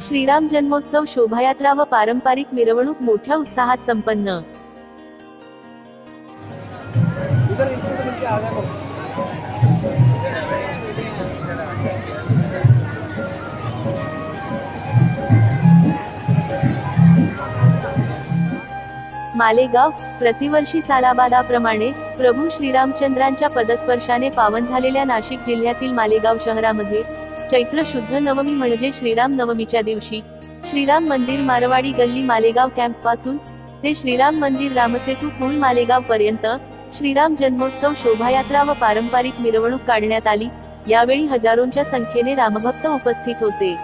श्रीराम जन्मोत्सव शोभायात्रा व पारंपरिक मिरवणूक मोठ्या उत्साहात संपन्न। मालेगाव प्रतिवर्षी सालाबादाप्रमाणे प्रभू श्रीरामचंद्रांच्या पदस्पर्शाने पावन झालेल्या नाशिक जिल्ह्यातील मालेगाव शहरामध्ये चैत्र शुद्ध नवमी म्हणजे श्रीराम नवमीच्या दिवशी श्रीराम मंदिर मारवाडी गल्ली मालेगाव कॅम्प पासून ते श्रीराम मंदिर रामसेतू पूल मालेगाव पर्यंत श्रीराम जन्मोत्सव शोभायात्रा व पारंपरिक मिरवणूक काढण्यात आली। यावेळी हजारोंच्या संख्येने रामभक्त उपस्थित होते।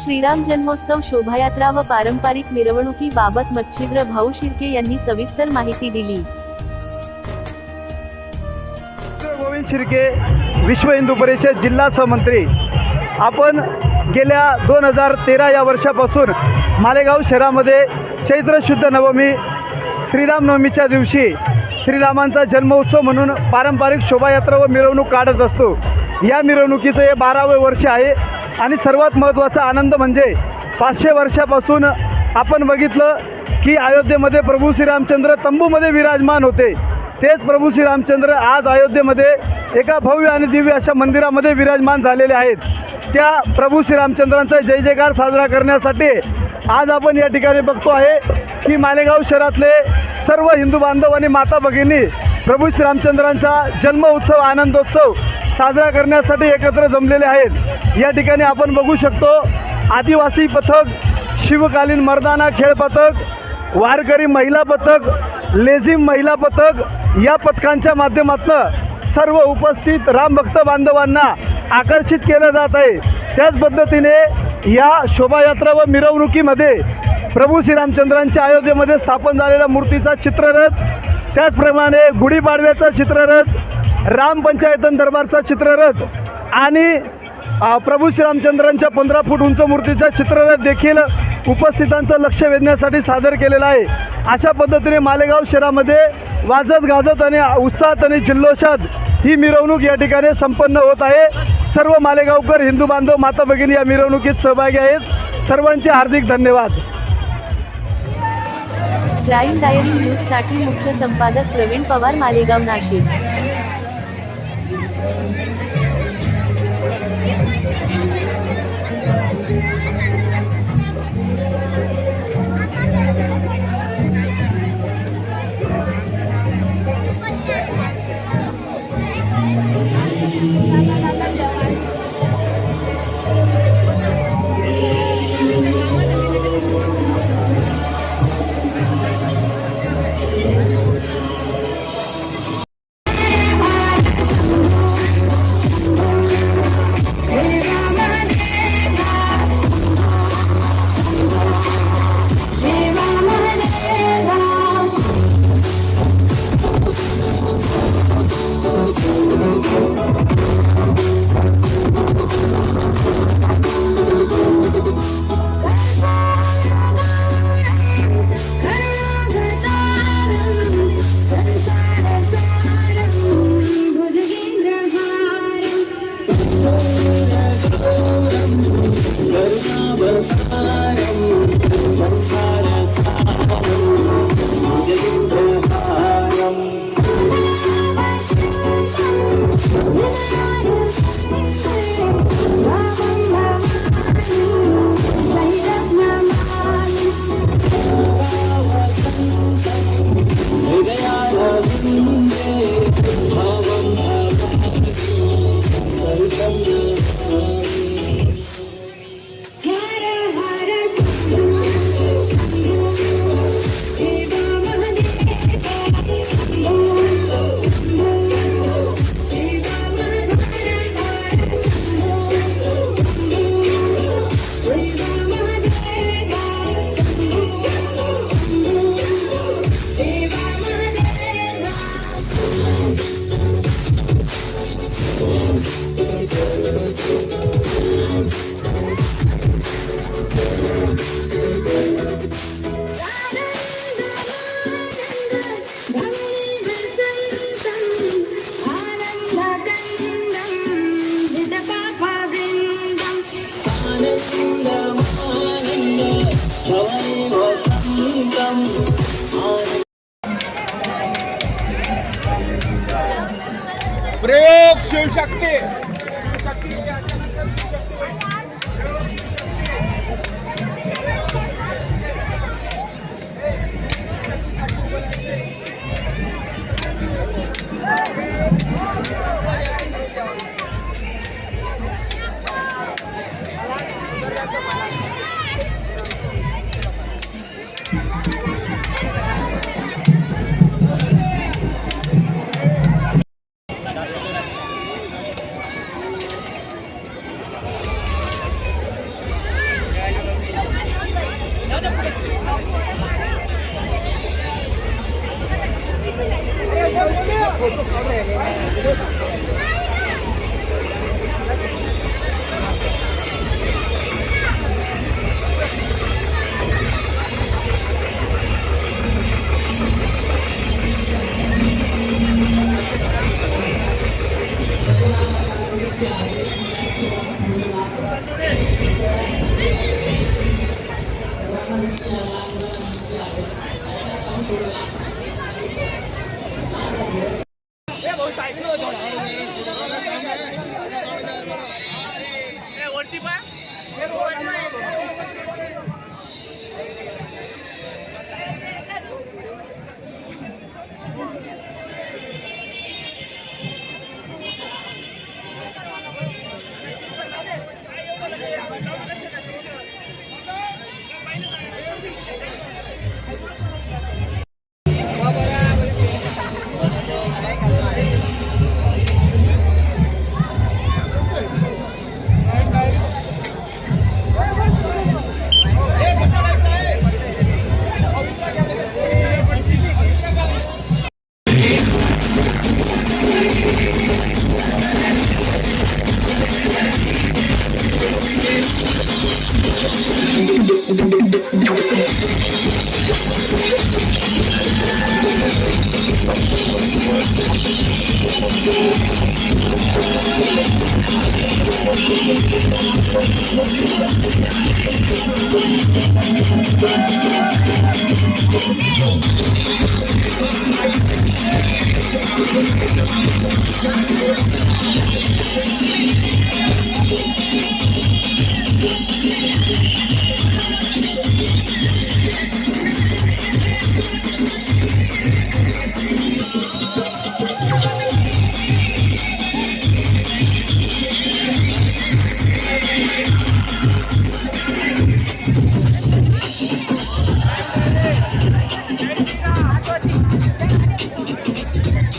श्रीराम जन्मोत्सव शोभायात्रा व पारंपरिक मिरवणुकीबाबत मच्छिंद्र भाऊ शिर्के यांनी सविस्तर माहिती दिली। गोविंद शिर्के, विश्व हिंदू परिषद जिल्हा सहमंत्री। आपण गेल्या 2013 या वर्षापासून मालेगाव शहरामध्ये चैत्र शुद्ध नवमी श्रीराम नवमीच्या दिवशी श्रीरामांचा जन्मोत्सव म्हणून पारंपरिक शोभायात्रा व मिरवणूक काढत असतो। या मिरवणुकीचं हे 12वे वर्ष आहे आणि सर्वात महत्त्वाचा आनंद म्हणजे 500 वर्षापासून आपण बघितलं की अयोध्येमध्ये प्रभू श्रीरामचंद्र तंबूमध्ये विराजमान होते। तेच प्रभू श्रीरामचंद्र आज अयोध्येमध्ये एका भव्य आणि दिव्य अशा मंदिरामध्ये विराजमान झालेले आहेत। त्या प्रभू श्रीरामचंद्रांचा जय जयकार साजरा करण्यासाठी आज आपण या ठिकाणी बघतो आहे की मालेगाव शहरातले सर्व हिंदू बांधव आणि माता भगिनी प्रभू श्रीरामचंद्रांचा जन्म उत्सव आनंदोत्सव साजरा करण्यासाठी एकत्र जमलेले आहेत। या ठिकाणी आपण बघू शकतो आदिवासी पथक, शिवकालीन मर्दाना खेळ पथक, वारकरी महिला पथक, लेझिम महिला पथक या पथकांच्या माध्यमातून सर्व उपस्थित रामभक्त बांधवांना आकर्षित केलं जात आहे। त्याच पद्धतीने या शोभायात्रा व मिरवणुकीमध्ये प्रभू श्रीरामचंद्रांच्या अयोध्येमध्ये स्थापन झालेल्या मूर्तीचा चित्ररथ, त्याचप्रमाणे गुढीपाडव्याचा चित्ररथ, राम पंचायतन दरबारचा चित्ररथ आणि प्रभू श्रीरामचंद्रांच्या 15 फूट उंच मूर्तीचा चित्ररथ देखील उपस्थितांचं लक्ष वेधण्यासाठी सादर केलेला आहे। अशा पद्धतीने मालेगाव शहरामध्ये वाजत गाजत आणि उत्साहात आणि जल्लोषात ही मिरवणूक या ठिकाणी संपन्न होत आहे। सर्व मालेगावकर हिंदू बांधव माता भगिनी या मिरवणुकीत सहभागी आहेत। सर्वांचे हार्दिक धन्यवाद। क्राईम डायरी न्यूजसाठी मुख्य संपादक प्रवीण पवार, मालेगाव, नाशिक। प्रयोग शिवशक्ती.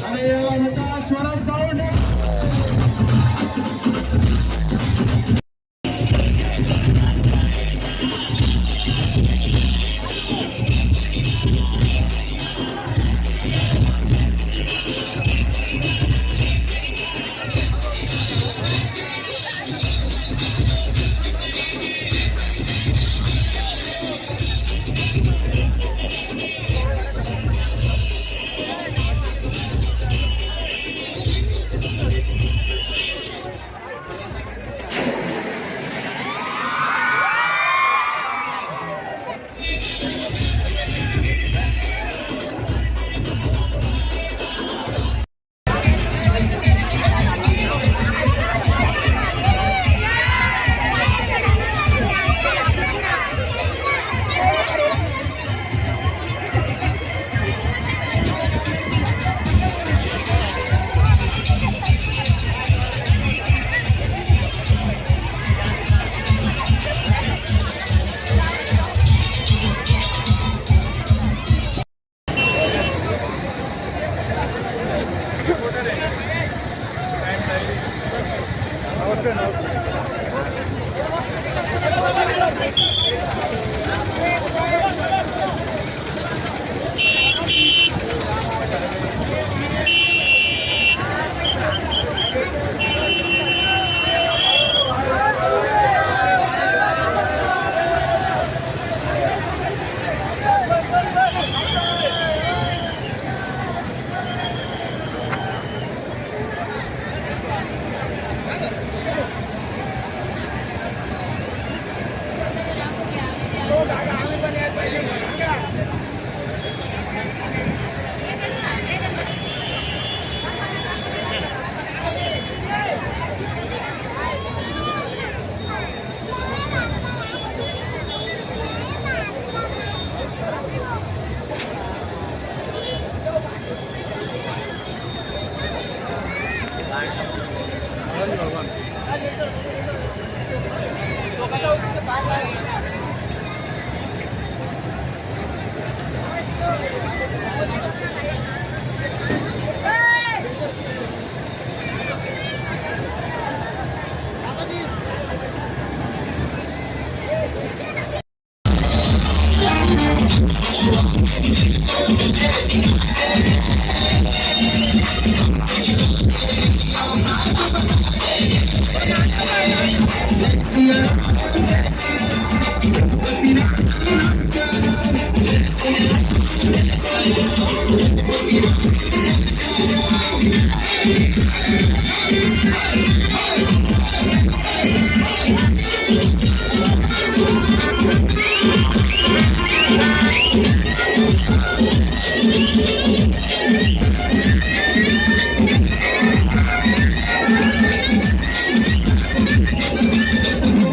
आणि स्वरात साऊंड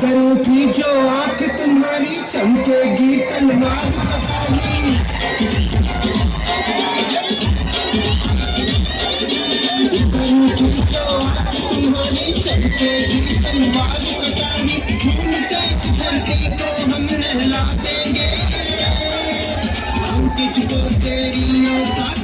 करो की जो आंख तुम्हारी चमकेगी तलवार कटारी। करो की जो आंख तुम्हारी चमकेगी तलवार कटारी। खून से इस धरती को हम नहला देंगे, हम तुझको तेरी औकात